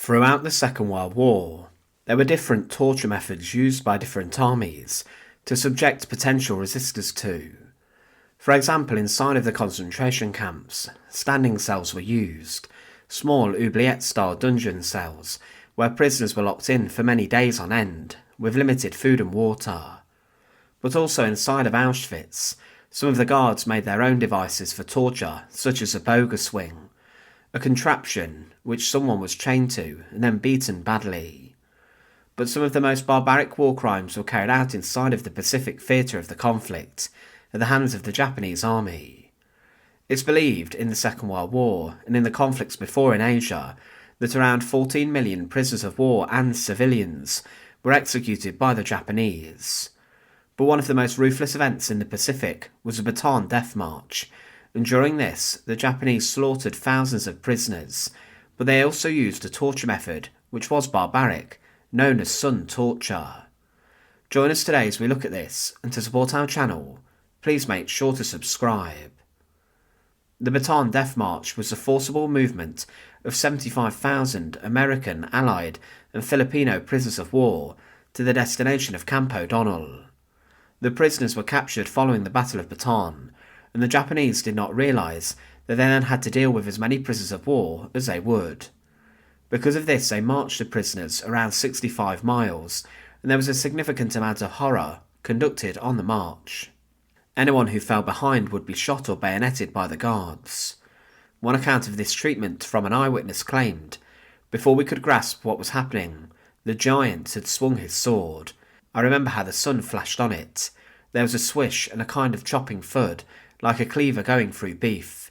Throughout the Second World War, there were different torture methods used by different armies to subject potential resistors to. For example, inside of the concentration camps, standing cells were used, small oubliette-style dungeon cells where prisoners were locked in for many days on end, with limited food and water. But also inside of Auschwitz, some of the guards made their own devices for torture, such as a bogus swing, a contraption which someone was chained to and then beaten badly. But some of the most barbaric war crimes were carried out inside of the Pacific theatre of the conflict, at the hands of the Japanese army. It's believed in the Second World War and in the conflicts before in Asia that around 14 million prisoners of war and civilians were executed by the Japanese. But one of the most ruthless events in the Pacific was the Bataan Death March, and during this, the Japanese slaughtered thousands of prisoners, but they also used a torture method which was barbaric, known as sun torture. Join us today as we look at this, and to support our channel, please make sure to subscribe. The Bataan Death March was a forcible movement of 75,000 American, Allied and Filipino prisoners of war to the destination of Camp O'Donnell. The prisoners were captured following the Battle of Bataan, and the Japanese did not realise that they then had to deal with as many prisoners of war as they would. Because of this, they marched the prisoners around 65 miles, and there was a significant amount of horror conducted on the march. Anyone who fell behind would be shot or bayoneted by the guards. One account of this treatment from an eyewitness claimed, "Before we could grasp what was happening, the giant had swung his sword. I remember how the sun flashed on it. There was a swish and a kind of chopping thud, like a cleaver going through beef.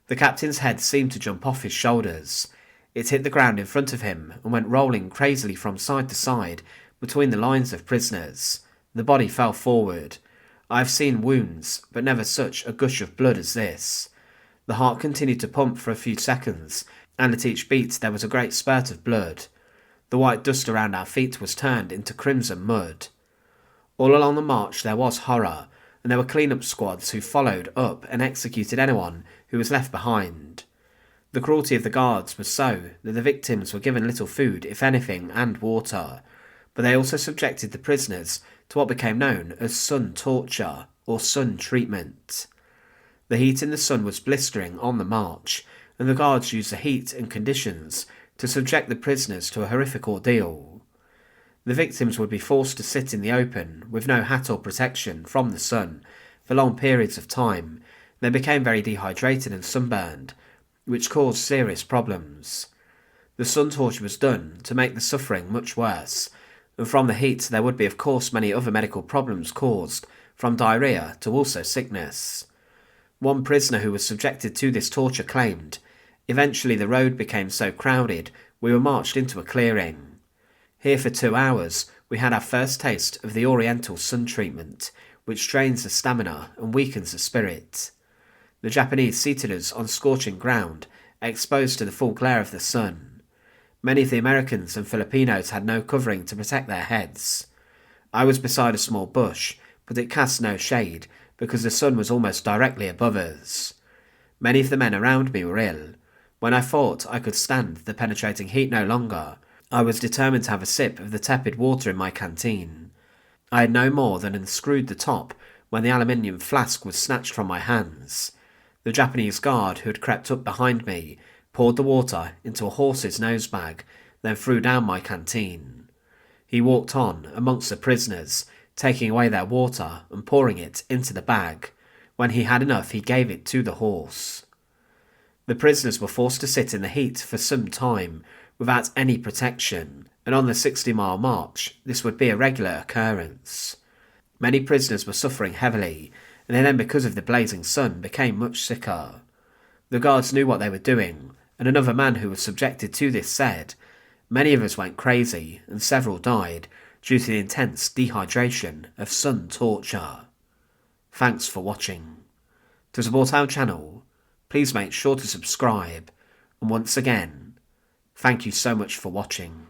The captain's head seemed to jump off his shoulders. It hit the ground in front of him and went rolling crazily from side to side between the lines of prisoners. The body fell forward. I have seen wounds, but never such a gush of blood as this. The heart continued to pump for a few seconds, and at each beat there was a great spurt of blood. The white dust around our feet was turned into crimson mud." All along the march there was horror, and there were clean-up squads who followed up and executed anyone who was left behind. The cruelty of the guards was so that the victims were given little food, if anything, and water, but they also subjected the prisoners to what became known as sun torture, or sun treatment. The heat in the sun was blistering on the march, and the guards used the heat and conditions to subject the prisoners to a horrific ordeal. The victims would be forced to sit in the open with no hat or protection from the sun for long periods of time. They became very dehydrated and sunburned, which caused serious problems. The sun torture was done to make the suffering much worse, and from the heat there would be of course many other medical problems caused, from diarrhoea to also sickness. One prisoner who was subjected to this torture claimed, "Eventually the road became so crowded we were marched into a clearing. Here for 2 hours we had our first taste of the oriental sun treatment, which drains the stamina and weakens the spirit. The Japanese seated us on scorching ground, exposed to the full glare of the sun. Many of the Americans and Filipinos had no covering to protect their heads. I was beside a small bush, but it cast no shade because the sun was almost directly above us. Many of the men around me were ill. When I thought I could stand the penetrating heat no longer, I was determined to have a sip of the tepid water in my canteen. I had no more than unscrewed the top when the aluminium flask was snatched from my hands. The Japanese guard who had crept up behind me poured the water into a horse's nose bag, then threw down my canteen. He walked on amongst the prisoners, taking away their water and pouring it into the bag. When he had enough, he gave it to the horse. The prisoners were forced to sit in the heat for some time without any protection, and on the 60-mile march this would be a regular occurrence. Many prisoners were suffering heavily, and they then, because of the blazing sun, became much sicker. The guards knew what they were doing, and another man who was subjected to this said, "Many of us went crazy, and several died due to the intense dehydration of sun torture." Thanks for watching. To support our channel, please make sure to subscribe, and once again, thank you so much for watching.